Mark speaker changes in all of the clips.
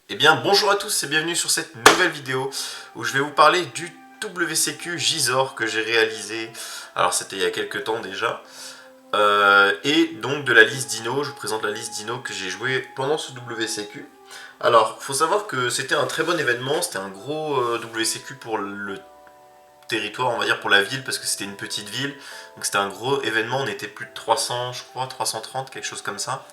Speaker 1: Eh bien bonjour à tous et bienvenue sur cette nouvelle vidéo où je vais vous parler du WCQ Gisors que j'ai réalisé, alors c'était il y a quelques temps déjà, et donc de la liste Dino. Je vous présente la liste Dino que j'ai joué pendant ce WCQ. Alors faut savoir que c'était un très bon événement, c'était un gros WCQ pour le territoire, on va dire pour la ville, parce que c'était une petite ville, donc c'était un gros événement, on était plus de 300 je crois, 330, quelque chose comme ça.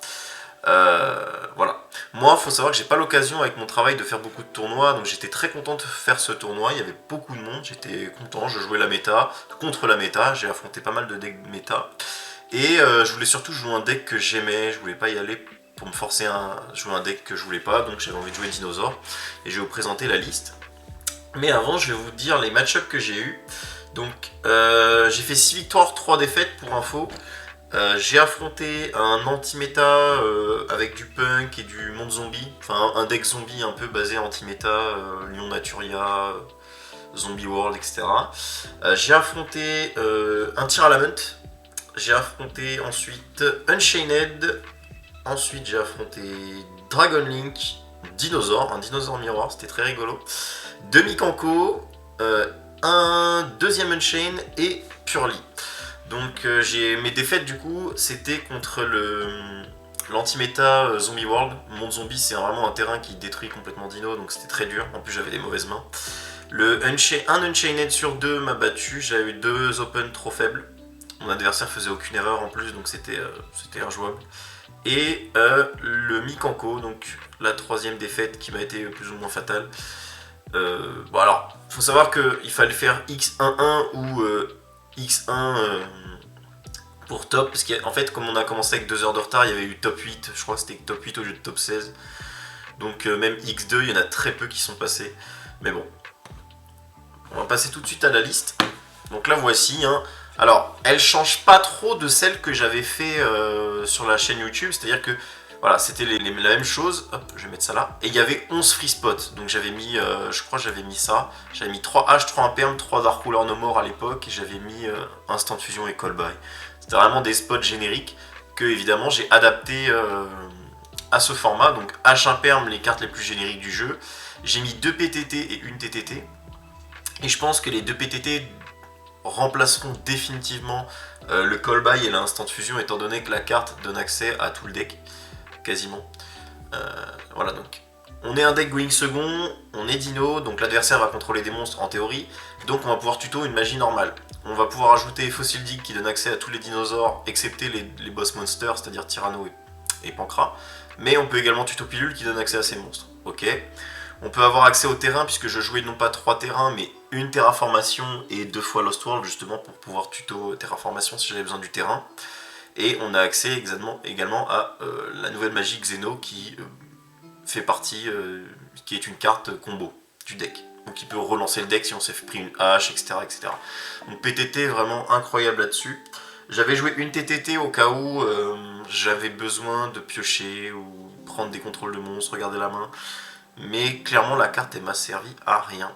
Speaker 1: Voilà. Moi, il faut savoir que j'ai pas l'occasion avec mon travail de faire beaucoup de tournois, donc j'étais très content de faire ce tournoi. Il y avait beaucoup de monde, j'étais content. Je jouais la méta contre la méta, j'ai affronté pas mal de decks méta. Et je voulais surtout jouer un deck que j'aimais, je voulais pas y aller pour me forcer à jouer un deck que je voulais pas, donc j'avais envie de jouer dinosaure. Et je vais vous présenter la liste. Mais avant, je vais vous dire les match-ups que j'ai eu. Donc, j'ai fait 6 victoires, 3 défaites pour info. J'ai affronté un anti-méta avec du punk et du monde zombie, enfin un deck zombie un peu basé anti-méta, Lion Naturia, Zombie World, etc. J'ai affronté un tir à la munt, j'ai affronté ensuite Unchained, ensuite j'ai affronté Dragon Link, Dinosaur, un dinosaure miroir, c'était très rigolo, Demi-Kanko, un deuxième Unchained et Purely. Donc j'ai mes défaites du coup, c'était contre l'anti-méta Zombie World. Monde zombie, c'est vraiment un terrain qui détruit complètement Dino, donc c'était très dur. En plus j'avais des mauvaises mains. Un Unchained sur 2 m'a battu, j'avais eu 2 open trop faibles. Mon adversaire faisait aucune erreur en plus, donc c'était injouable. Et le Mikanko, donc la troisième défaite qui m'a été plus ou moins fatale. Bon alors, faut savoir qu'il fallait faire X11 ou X1 pour top, parce qu'en fait comme on a commencé avec 2 heures de retard, il y avait eu top 8, je crois que c'était top 8 au lieu de top 16, donc même X2 il y en a très peu qui sont passés, mais bon, on va passer tout de suite à la liste. Donc là voici, hein. Alors elle change pas trop de celle que j'avais fait sur la chaîne YouTube, c'est à dire que voilà, c'était la même chose. Hop, je vais mettre ça là. Et il y avait 11 free spots. Donc j'avais mis, je crois que j'avais mis ça. J'avais mis 3 H, 3 Imperm, 3 Dark Ruler No More à l'époque. Et j'avais mis Instant Fusion et Call By. C'était vraiment des spots génériques que évidemment j'ai adapté à ce format. Donc H Imperm, les cartes les plus génériques du jeu. J'ai mis 2 PTT et une TTT. Et je pense que les 2 PTT remplaceront définitivement le Call By et l'Instant Fusion, étant donné que la carte donne accès à tout le deck. Quasiment. Voilà, donc on est un deck going second, on est dino, donc l'adversaire va contrôler des monstres en théorie, donc on va pouvoir tuto une magie normale. On va pouvoir ajouter Fossil Dig qui donne accès à tous les dinosaures, excepté les boss monsters, c'est-à-dire Tyranno et Pancra, mais on peut également tuto Pilule qui donne accès à ces monstres. Ok. On peut avoir accès au terrain, puisque je jouais non pas 3 terrains, mais une terraformation et 2 fois Lost World, justement pour pouvoir tuto terraformation si j'avais besoin du terrain. Et on a accès également à la nouvelle magie Xeno qui fait partie, qui est une carte combo du deck. Donc il peut relancer le deck si on s'est pris une hache, etc., etc. Donc PTT vraiment incroyable là-dessus. J'avais joué une TTT au cas où j'avais besoin de piocher ou prendre des contrôles de monstres, regarder la main. Mais clairement la carte elle m'a servi à rien.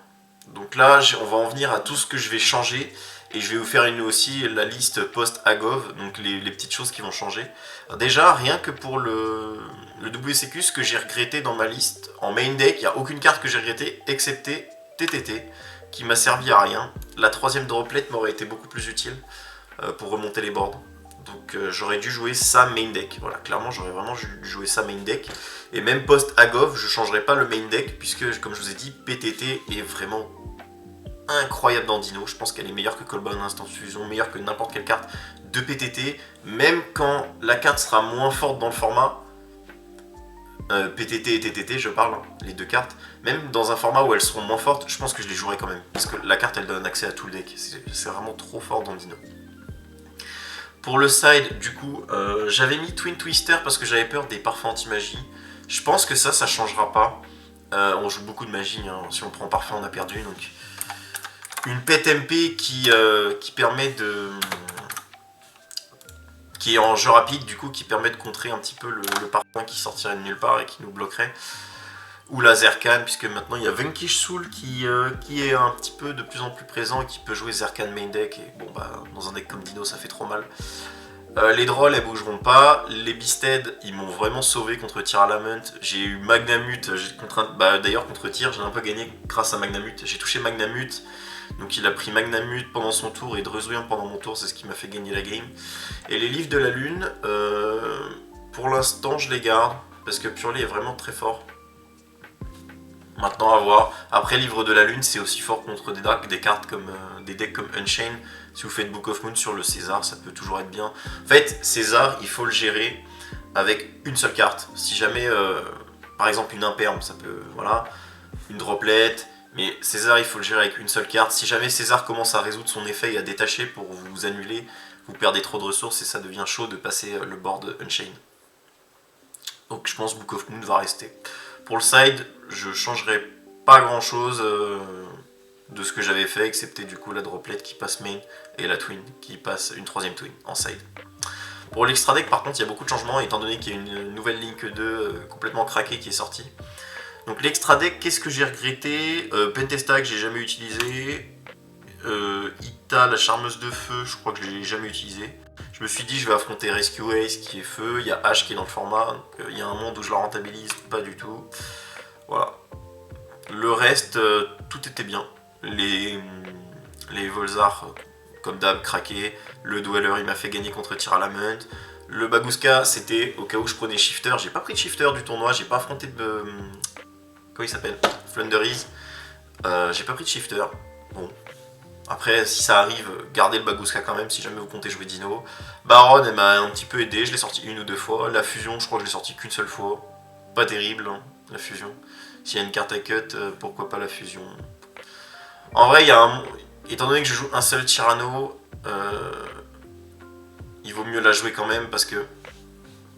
Speaker 1: Donc là on va en venir à tout ce que je vais changer. Et je vais vous faire aussi la liste post-Agov, donc les petites choses qui vont changer. Alors déjà, rien que pour le WCQ, ce que j'ai regretté dans ma liste, en main deck, il n'y a aucune carte que j'ai regretté, excepté TTT, qui m'a servi à rien. La troisième droplet m'aurait été beaucoup plus utile pour remonter les boards. Donc j'aurais dû jouer ça main deck. Voilà, clairement j'aurais vraiment dû jouer ça main deck. Et même post-Agov, je ne changerai pas le main deck, puisque comme je vous ai dit, PTT est vraiment incroyable dans Dino. Je pense qu'elle est meilleure que Colburn Instant Fusion, meilleure que n'importe quelle carte de PTT, même quand la carte sera moins forte dans le format. PTT et TTT, je parle, hein, les deux cartes. Même dans un format où elles seront moins fortes, je pense que je les jouerai quand même. Parce que la carte, elle donne accès à tout le deck. C'est vraiment trop fort dans Dino. Pour le side, du coup, j'avais mis Twin Twister parce que j'avais peur des parfums anti-magie. Je pense que ça changera pas. On joue beaucoup de magie, hein. Si on prend parfum, on a perdu, donc... Une pet MP qui permet de... qui est en jeu rapide, du coup, qui permet de contrer un petit peu le parfum qui sortirait de nulle part et qui nous bloquerait. Ou la Zerkan, puisque maintenant il y a Vanquish Soul qui est un petit peu de plus en plus présent et qui peut jouer Zerkan main deck. Et bon, bah, dans un deck comme Dino, ça fait trop mal. Les drolls elles bougeront pas. Les Beasted ils m'ont vraiment sauvé contre Tyralamont. J'ai eu Magnamut, d'ailleurs contre Tyr j'ai un peu gagné grâce à Magnamut. J'ai touché Magnamut, donc il a pris Magnamut pendant son tour et Drezruyan pendant mon tour, c'est ce qui m'a fait gagner la game. Et les livres de la lune, pour l'instant je les garde, parce que Purely est vraiment très fort. Maintenant à voir. Après livre de la lune c'est aussi fort contre des cartes comme des decks comme Unchained. Si vous faites Book of Moon sur le César, ça peut toujours être bien. En fait, César, il faut le gérer avec une seule carte. Si jamais, par exemple, une imperme, ça peut, voilà, une droplet. Mais César, il faut le gérer avec une seule carte. Si jamais César commence à résoudre son effet et à détacher pour vous annuler, vous perdez trop de ressources et ça devient chaud de passer le board Unchained. Donc je pense Book of Moon va rester. Pour le side, je changerai pas grand chose de ce que j'avais fait, excepté du coup la droplet qui passe main et la twin qui passe une troisième twin en side. Pour l'extra deck par contre il y a beaucoup de changements étant donné qu'il y a une nouvelle Link 2 complètement craquée qui est sortie. Donc l'extra deck, qu'est-ce que j'ai regretté? Pentesta que j'ai jamais utilisé, Ita la charmeuse de feu je crois que je l'ai jamais utilisé. Je me suis dit je vais affronter Rescue Ace qui est feu, il y a H qui est dans le format, donc il y a un monde où je la rentabilise pas du tout. Voilà. Le reste, tout était bien. Les Volzar, comme d'hab, craqué. Le Dweller, il m'a fait gagner contre Tyralamont. Le Bagooska, c'était au cas où je prenais Shifter. J'ai pas pris de Shifter du tournoi, j'ai pas affronté de... Comment il s'appelle? Flunderies. J'ai pas pris de Shifter. Bon. Après, si ça arrive, gardez le Bagooska quand même, si jamais vous comptez jouer Dino. Baron, elle m'a un petit peu aidé, je l'ai sorti une ou deux fois. La fusion, je crois que je l'ai sorti qu'une seule fois. Pas terrible, hein, la fusion. S'il y a une carte à cut, pourquoi pas la fusion. En vrai, étant donné que je joue un seul Tyranno, il vaut mieux la jouer quand même parce que,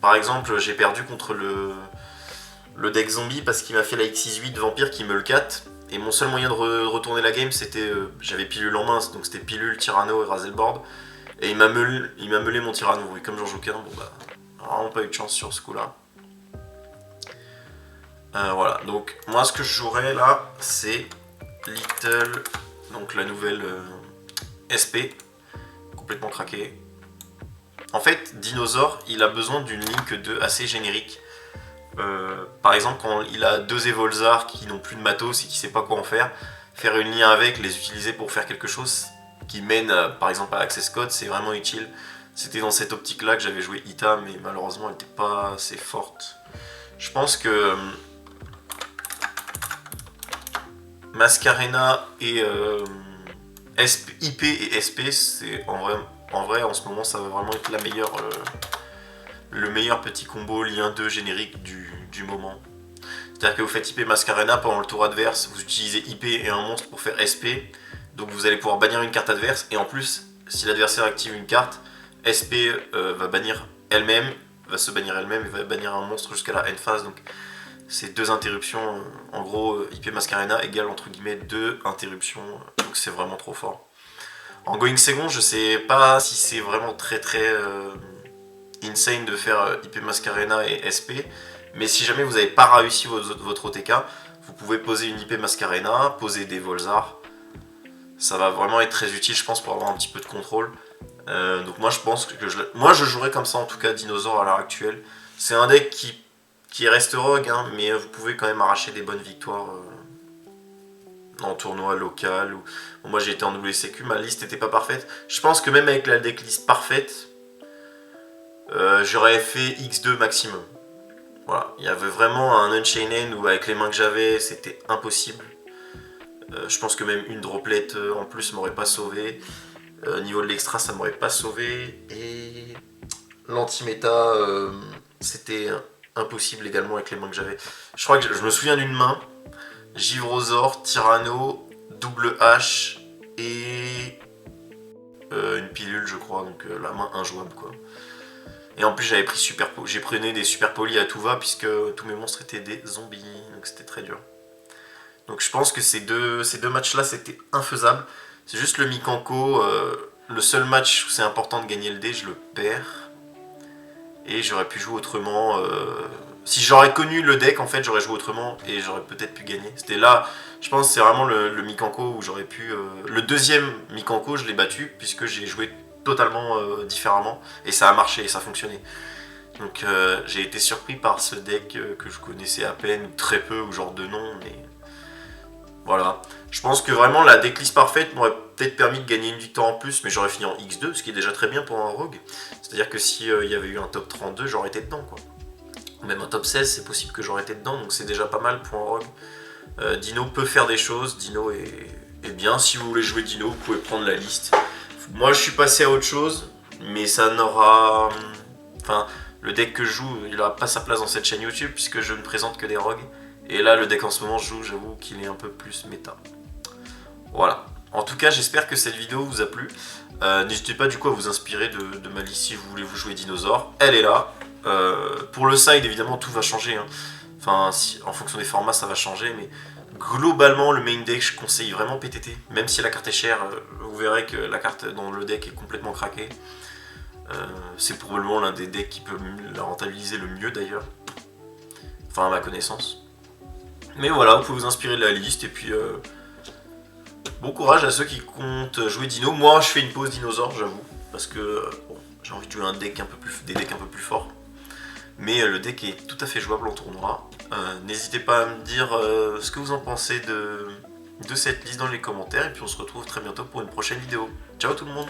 Speaker 1: par exemple, j'ai perdu contre le deck zombie parce qu'il m'a fait la X68 vampire qui me le 4. Et mon seul moyen de retourner la game, c'était... j'avais pilule en main, donc c'était pilule, Tyranno et Razelboard. Et il m'a meulé mon Tyranno. Et comme j'en joue qu'un, bon bah, vraiment pas eu de chance sur ce coup-là. Voilà, donc moi ce que je jouerais là, c'est Little, donc la nouvelle SP, complètement craquée. En fait, Dinosaur, il a besoin d'une Link 2 assez générique. Par exemple, quand il a deux Evolzar qui n'ont plus de matos et qui ne sait pas quoi en faire une ligne avec, les utiliser pour faire quelque chose qui mène par exemple à Access Code, c'est vraiment utile. C'était dans cette optique-là que j'avais joué Ita, mais malheureusement elle n'était pas assez forte. Je pense que Mascarena et IP et SP, c'est en vrai en ce moment ça va vraiment être le meilleur petit combo lien 2 générique du moment. C'est-à-dire que vous faites IP Mascarena, pendant le tour adverse, vous utilisez IP et un monstre pour faire SP, donc vous allez pouvoir bannir une carte adverse, et en plus, si l'adversaire active une carte, SP va bannir elle-même, va se bannir elle-même et va bannir un monstre jusqu'à la end phase, donc c'est deux interruptions, en gros IP Mascarena égale entre guillemets deux interruptions, donc c'est vraiment trop fort. En Going Second, je sais pas si c'est vraiment très insane de faire IP Mascarena et SP, mais si jamais vous n'avez pas réussi votre OTK, vous pouvez poser une IP Mascarena, poser des Volzar. Ça va vraiment être très utile, je pense, pour avoir un petit peu de contrôle. Donc moi, je pense que je jouerais comme ça, en tout cas, Dinosaur à l'heure actuelle. C'est un deck qui reste rogue, hein, mais vous pouvez quand même arracher des bonnes victoires en tournoi local. Bon, moi, j'ai été en WCQ, ma liste n'était pas parfaite. Je pense que même avec la decklist parfaite, j'aurais fait X2 maximum. Voilà, il y avait vraiment un Unchained où avec les mains que j'avais, c'était impossible. Je pense que même une droplet en plus m'aurait pas sauvé. Niveau de l'extra, ça m'aurait pas sauvé. Et l'anti-méta, c'était impossible également avec les mains que j'avais. Je crois que je me souviens d'une main. Givrosaur, Tyranno, double H et une pilule, je crois. Donc la main injouable, quoi. Et en plus j'ai pris des super polis à tout va puisque tous mes monstres étaient des zombies, donc c'était très dur. Donc je pense que ces deux matchs là c'était infaisable. C'est juste le Mikanko, le seul match où c'est important de gagner le dé, je le perds. Et j'aurais pu jouer autrement. Si j'aurais connu le deck en fait j'aurais joué autrement et j'aurais peut-être pu gagner. C'était là, je pense que c'est vraiment le Mikanko où j'aurais pu... le deuxième Mikanko je l'ai battu puisque j'ai joué totalement différemment, et ça a marché, et ça a fonctionné. Donc j'ai été surpris par ce deck que je connaissais à peine, ou très peu, ou genre de nom, mais voilà. Je pense que vraiment la decklist parfaite m'aurait peut-être permis de gagner une victoire en plus, mais j'aurais fini en X2, ce qui est déjà très bien pour un rogue. C'est-à-dire que si il y avait eu un top 32, j'aurais été dedans, quoi. Même un top 16, c'est possible que j'aurais été dedans, donc c'est déjà pas mal pour un rogue. Dino peut faire des choses, Dino est bien. Si vous voulez jouer Dino, vous pouvez prendre la liste. Moi, je suis passé à autre chose, mais ça n'aura... Enfin, le deck que je joue, il n'aura pas sa place dans cette chaîne YouTube, puisque je ne présente que des rogues. Et là, le deck en ce moment, je joue, j'avoue qu'il est un peu plus méta. Voilà. En tout cas, j'espère que cette vidéo vous a plu. N'hésitez pas du coup à vous inspirer de ma liste si vous voulez vous jouer dinosaure. Elle est là. Pour le side, évidemment, tout va changer. Hein. Enfin, en fonction des formats, ça va changer. Mais globalement, le main deck, je conseille vraiment PTT. Même si la carte est chère, vous verrez que la carte dans le deck est complètement craquée. C'est probablement l'un des decks qui peut la rentabiliser le mieux d'ailleurs. Enfin, à ma connaissance. Mais voilà, vous pouvez vous inspirer de la liste. Et puis... bon courage à ceux qui comptent jouer Dino. Moi, je fais une pause dinosaure, j'avoue, parce que bon, j'ai envie de jouer des decks un peu plus forts. Mais le deck est tout à fait jouable en tournoi. N'hésitez pas à me dire ce que vous en pensez de cette liste dans les commentaires. Et puis on se retrouve très bientôt pour une prochaine vidéo. Ciao tout le monde!